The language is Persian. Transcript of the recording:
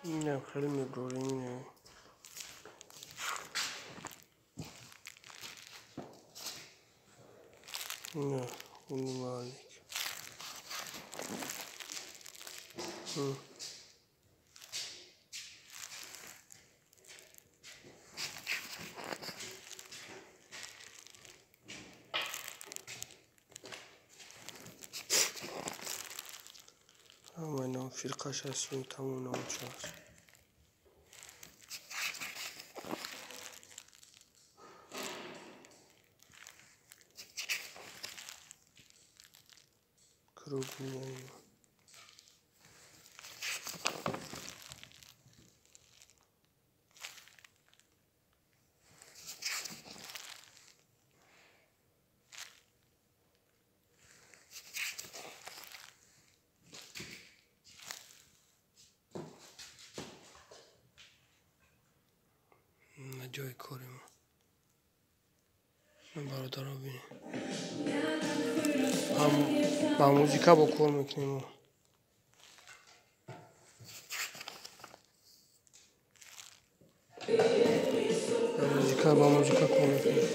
اینم خیلی میبریم. نه اون مالک اما اینا فرقش هستیم تموم نموچه هست کروب میگیم جای کاریم من برادرها بینیم با موزیکا با کار میکنیم با موزیکا کار میکنیم